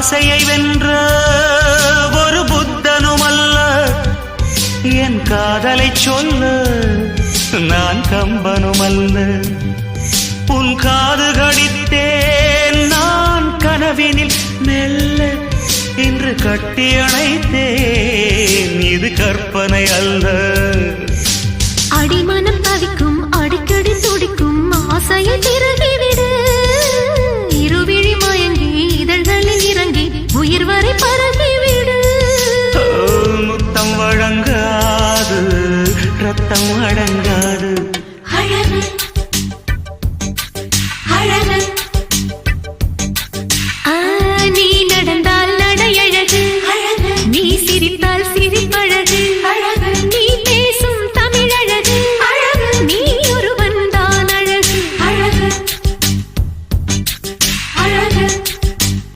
ஆசையை வென்ற ஒரு புத்தனும் அல்ல, என் காதலை சொல்ல நான் கம்பனும் அல்ல. உன் காது கடித்தேன் நான் கனவினில் மெல்ல, இன்று கட்டி அணைத்தேன் இது கற்பனை அல்ல. அடிமனம் தவிக்கும் அடிக்கடி துடிக்கும் ஆசையை திருகி